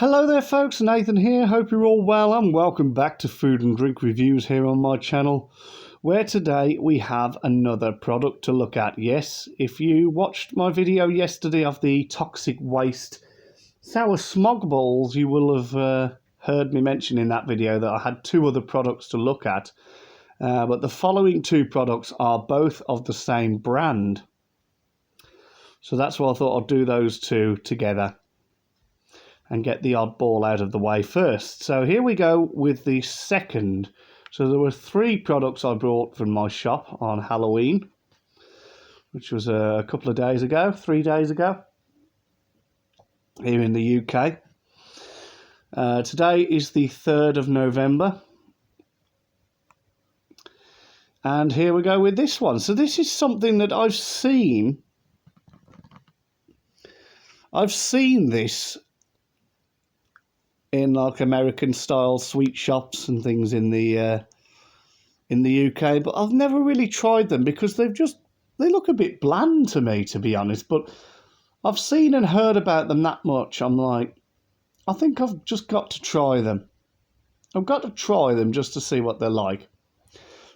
Hello there folks, Nathan here, hope you're all well and welcome back to Food and Drink Reviews here on my channel, where today we have another product to look at. Yes, if you watched my video yesterday of the toxic waste sour smog balls, you will have heard me mention in that video that I had two other products to look at, but the following two products are both of the same brand. So that's why I thought I'd do those two together and get the oddball out of the way first. So here we go with the second. So there were three products I brought from my shop on Halloween, which was a couple of days ago, 3 days ago, here in the UK. Today is the 3rd of November. And here we go with this one. So this is something that I've seen. I've seen this in like American style sweet shops and things in the UK, but I've never really tried them because they look a bit bland to me, to be honest. But I've seen and heard about them that much. I'm like, I think I've just got to try them. I've got to try them just to see what they're like.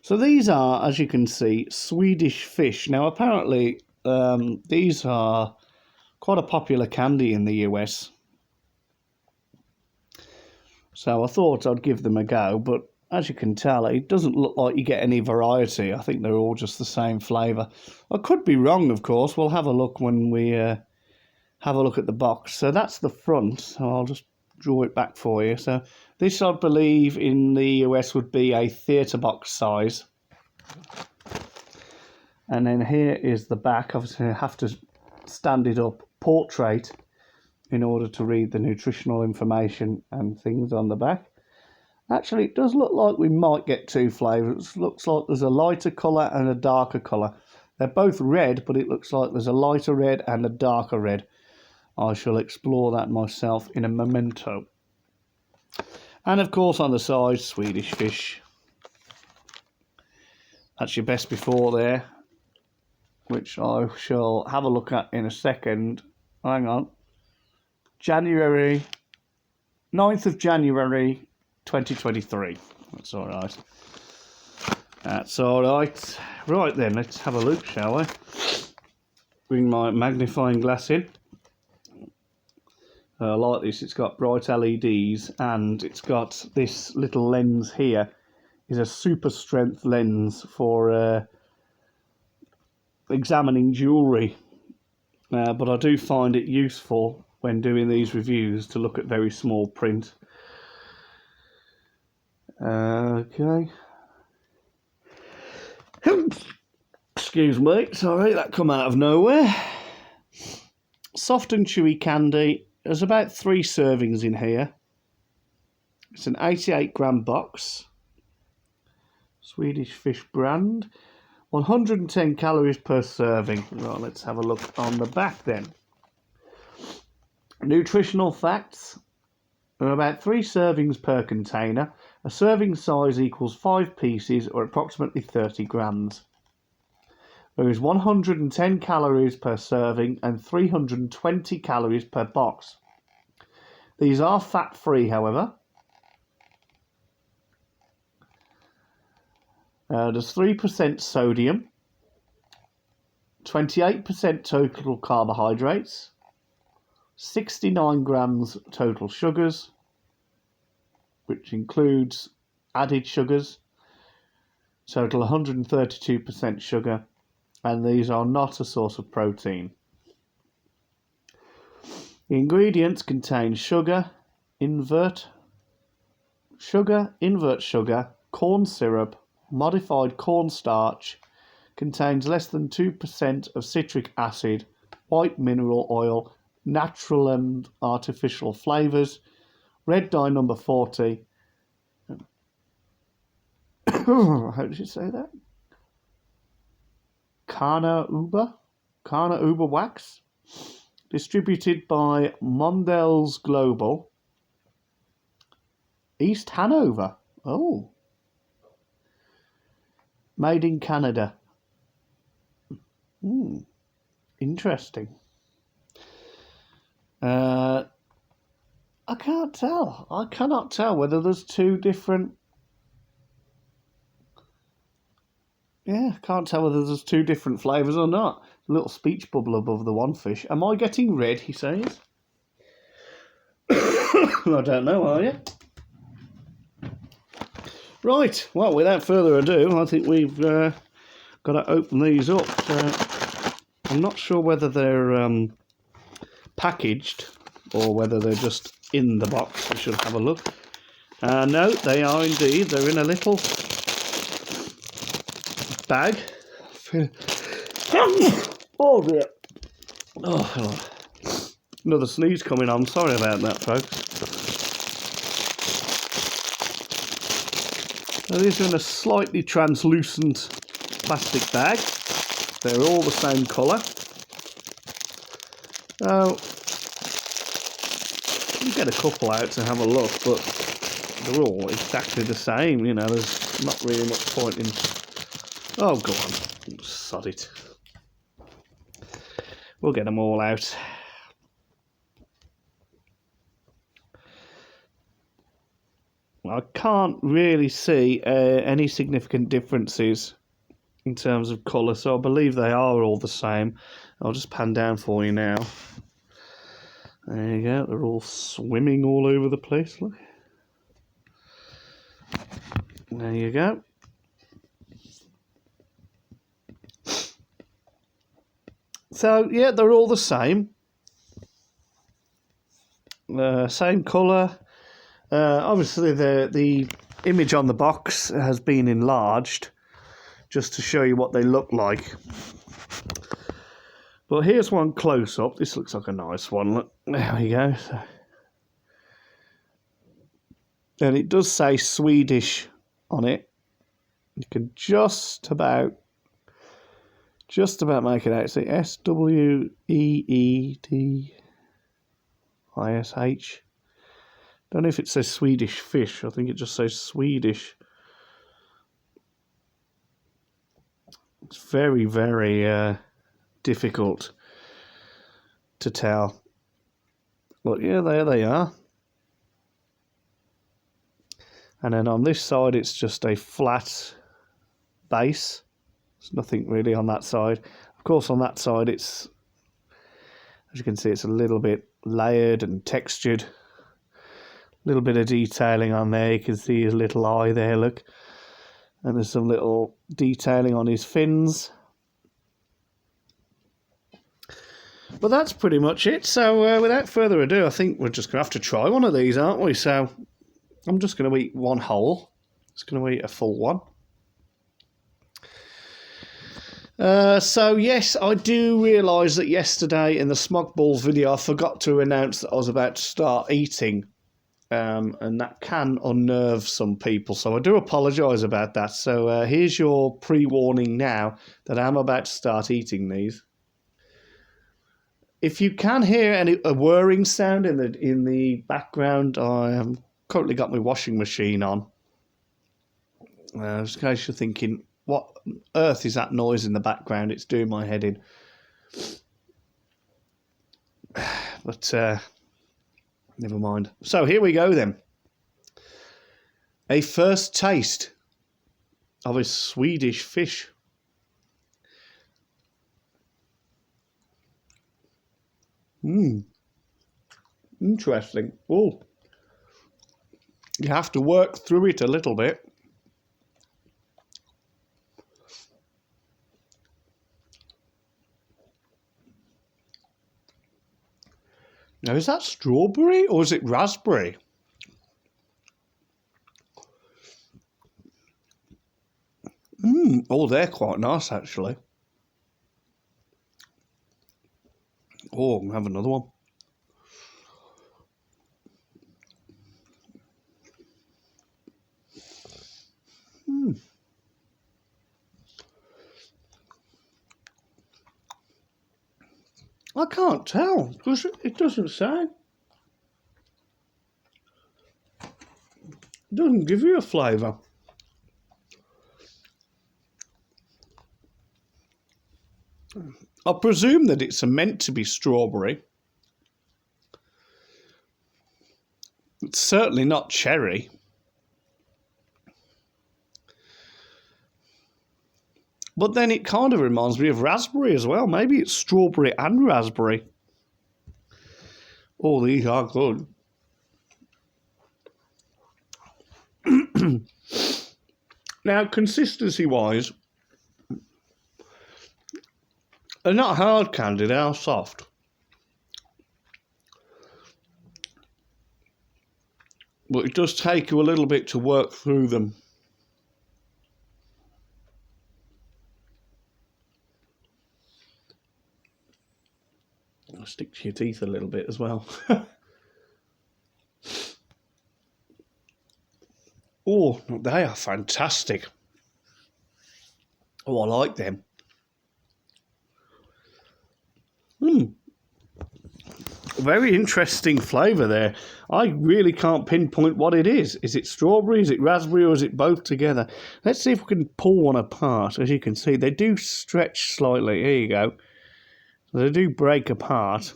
So these are, as you can see, Swedish fish. Now apparently these are quite a popular candy in the US. So I thought I'd give them a go, but as you can tell, it doesn't look like you get any variety. I think they're all just the same flavour. I could be wrong, of course. We'll have a look when we have a look at the box. So that's the front. So I'll just draw it back for you. So this, I believe, in the US would be a theatre box size. And then here is the back. Obviously, I have to stand it up, portrait, in order to read the nutritional information and things on the back. Actually, it does look like we might get two flavours. It looks like there's a lighter colour and a darker colour. They're both red, but it looks like there's a lighter red and a darker red. I shall explore that myself in a memento. And of course on the side, Swedish fish. That's your best before there, which I shall have a look at in a second. Hang on. 9th of January 2023. That's all right. That's all right. Right then, let's have a look, shall we? Bring my magnifying glass in. I like this. It's got bright LEDs and it's got this little lens here. Is a super strength lens for examining jewellery. But I do find it useful when doing these reviews to look at very small print. Okay. Excuse me, sorry, that come out of nowhere. Soft and chewy candy. There's about 3 servings in here. It's an 88-gram box. Swedish fish brand. 110 calories per serving. Right, let's have a look on the back then. Nutritional facts. There are about 3 servings per container. A serving size equals 5 pieces or approximately 30 grams. There is 110 calories per serving and 320 calories per box. These are fat-free, however. There's 3% sodium, 28% total carbohydrates, 69 grams total sugars, which includes added sugars, total 132% sugar, and these are not a source of protein. The ingredients contain sugar, invert sugar, corn syrup, modified cornstarch, contains less than 2% of citric acid, white mineral oil, natural and artificial flavours, red dye number 40. How did you say that? Carna Uber wax, distributed by Mondelez Global, East Hanover. Oh, made in Canada. Interesting. I can't tell. I cannot tell whether there's two different... Yeah, I can't tell whether there's two different flavours or not. A little speech bubble above the one fish. Am I getting red, he says? I don't know, are you? Right, well, without further ado, I think we've got to open these up. I'm not sure whether they're packaged or whether they're just in the box. We should have a look. No, they are indeed. They're in a little bag. Oh dear. Oh, hello. Another sneeze coming on. Sorry about that, folks. Now, these are in a slightly translucent plastic bag. They're all the same colour. Now, you get a couple out to have a look, but they're all exactly the same. You know, there's not really much point in... Oh, go on. Sod it. We'll get them all out. I can't really see any significant differences in terms of colour, so I believe they are all the same. I'll just pan down for you now. There you go, they're all swimming all over the place, look. There you go. So, yeah, they're all the same. Same colour. Obviously, the image on the box has been enlarged just to show you what they look like. But here's one close up. This looks like a nice one. Look, there we go. And it does say Swedish on it. You can just about make it out. See, Sweedish. Don't know if it says Swedish fish. I think it just says Swedish. It's very, very difficult to tell. But yeah, there they are. And then on this side, it's just a flat base. There's nothing really on that side. Of course, on that side, it's, as you can see, it's a little bit layered and textured. A little bit of detailing on there. You can see his little eye there, look. And there's some little detailing on his fins. But that's pretty much it. So without further ado, I think we're just going to have to try one of these, aren't we? So I'm just going to eat one whole. Just going to eat a full one. So yes, I do realise that yesterday in the Smog Balls video, I forgot to announce that I was about to start eating. And that can unnerve some people, so I do apologise about that. So here's your pre-warning now that I'm about to start eating these. If you can hear a whirring sound in the background, I have currently got my washing machine on. Just in case you're thinking, what on earth is that noise in the background? It's doing my head in. But never mind. So here we go then. A first taste of a Swedish fish. Interesting. Oh, you have to work through it a little bit. Now, is that strawberry or is it raspberry? Oh, they're quite nice, actually. Oh, I'll have another one. I can't tell because it doesn't say. It doesn't give you a flavour. I presume that it's meant to be strawberry. It's certainly not cherry. But then it kind of reminds me of raspberry as well. Maybe it's strawberry and raspberry. Oh, these are good. Now, consistency-wise, they're not hard candy, they are soft. But it does take you a little bit to work through them. I'll stick to your teeth a little bit as well. Oh, they are fantastic. Oh, I like them. Very interesting flavour there. I really can't pinpoint what it is. Is it strawberry, is it raspberry, or is it both together? Let's see if we can pull one apart. As you can see, they do stretch slightly. Here you go. They do break apart.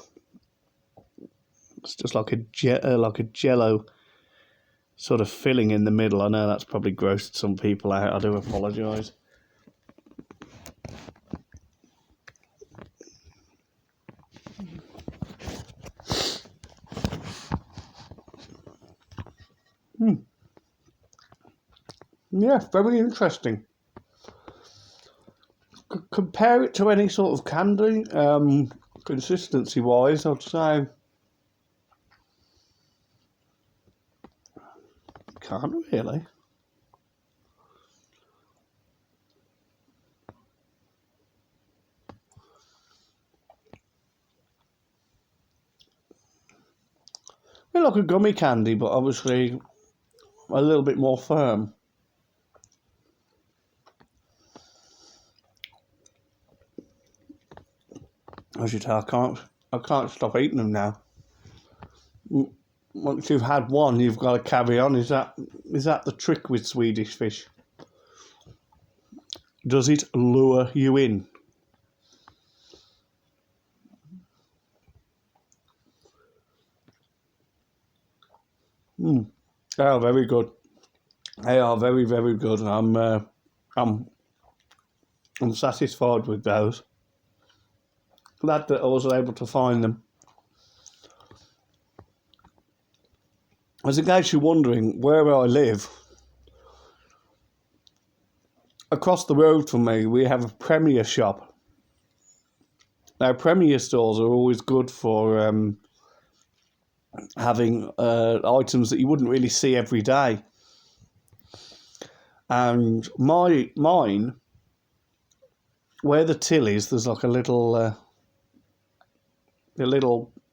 It's just like a jello sort of filling in the middle. I know that's probably grossed some people out. I do apologise. Yeah, very interesting. Compare it to any sort of candy, consistency-wise, I'd say can't really. They're like a gummy candy, but obviously a little bit more firm. As you tell, I can't stop eating them now. Once you've had one, you've got to carry on. Is that the trick with Swedish fish? Does it lure you in? They are very good. They are very, very good. I'm satisfied with those. Glad that I was able to find them. As in case you're wondering where I live, across the road from me we have a Premier shop. Now, Premier stores are always good for having items that you wouldn't really see every day. And mine, where the till is, there's like a little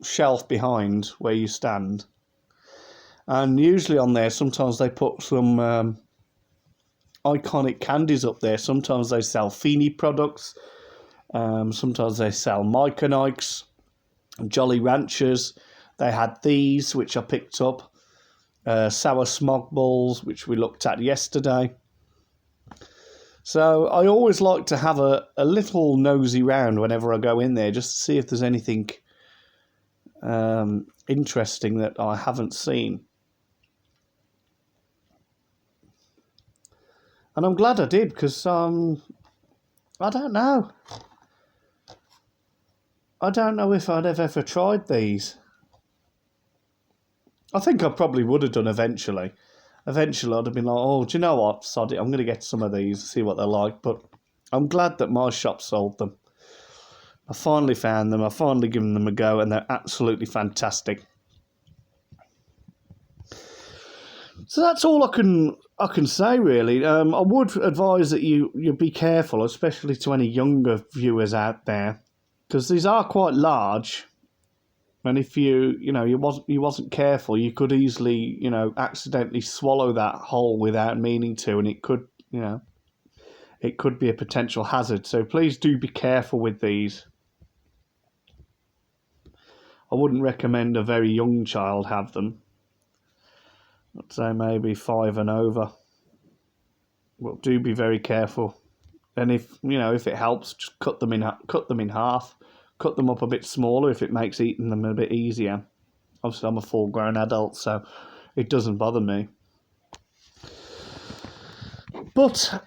shelf behind where you stand. And usually on there, sometimes they put some iconic candies up there. Sometimes they sell Feeney products. Sometimes they sell Mykonikes, Jolly Ranchers. They had these, which I picked up. Sour Smog Balls, which we looked at yesterday. So I always like to have a little nosy round whenever I go in there, just to see if there's anything interesting that I haven't seen. And I'm glad I did, because I don't know. I don't know if I'd have ever tried these. I think I probably would have done eventually. Eventually I'd have been like, oh, do you know what? Sod it, I'm going to get some of these, see what they're like. But I'm glad that my shop sold them. I finally found them. I finally given them a go, and they're absolutely fantastic. So that's all I can say, really. I would advise that you be careful, especially to any younger viewers out there, because these are quite large, and if you wasn't careful, you could easily accidentally swallow that whole without meaning to, and it could be a potential hazard. So please do be careful with these. I wouldn't recommend a very young child have them. I'd say maybe 5 and over. But do be very careful. And if it helps, just cut them in half. Cut them up a bit smaller if it makes eating them a bit easier. Obviously, I'm a full-grown adult, so it doesn't bother me. But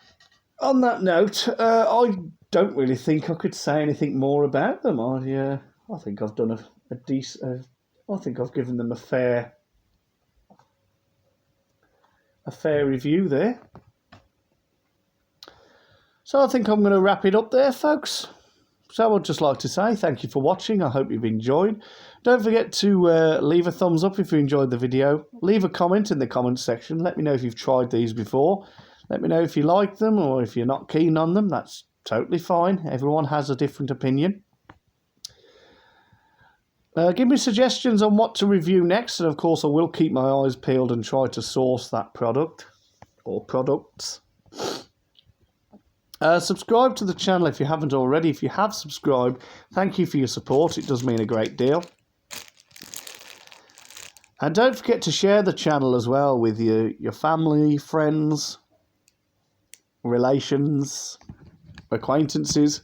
on that note, I don't really think I could say anything more about them. I think I've done a decent. I think I've given them a fair review there. So I think I'm going to wrap it up there, folks. So I'd just like to say thank you for watching. I hope you've enjoyed. Don't forget to leave a thumbs up if you enjoyed the video. Leave a comment in the comment section. Let me know if you've tried these before. Let me know if you like them or if you're not keen on them. That's totally fine. Everyone has a different opinion. Give me suggestions on what to review next. And of course, I will keep my eyes peeled and try to source that product or products. Subscribe to the channel if you haven't already. If you have subscribed, thank you for your support. It does mean a great deal. And don't forget to share the channel as well with your family, friends, relations, acquaintances.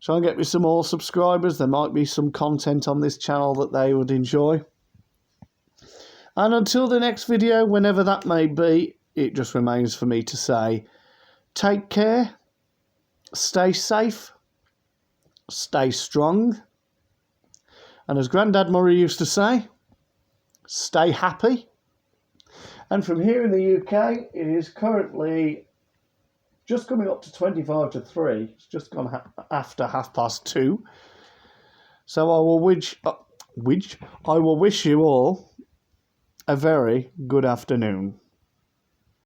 Try and get me some more subscribers. There might be some content on this channel that they would enjoy. And until the next video, whenever that may be, it just remains for me to say, take care, stay safe, stay strong, and as Grandad Murray used to say, stay happy. And from here in the UK, it is currently just coming up to 25 to 3. It's just gone after 2:30. So I will wish you all a very good afternoon.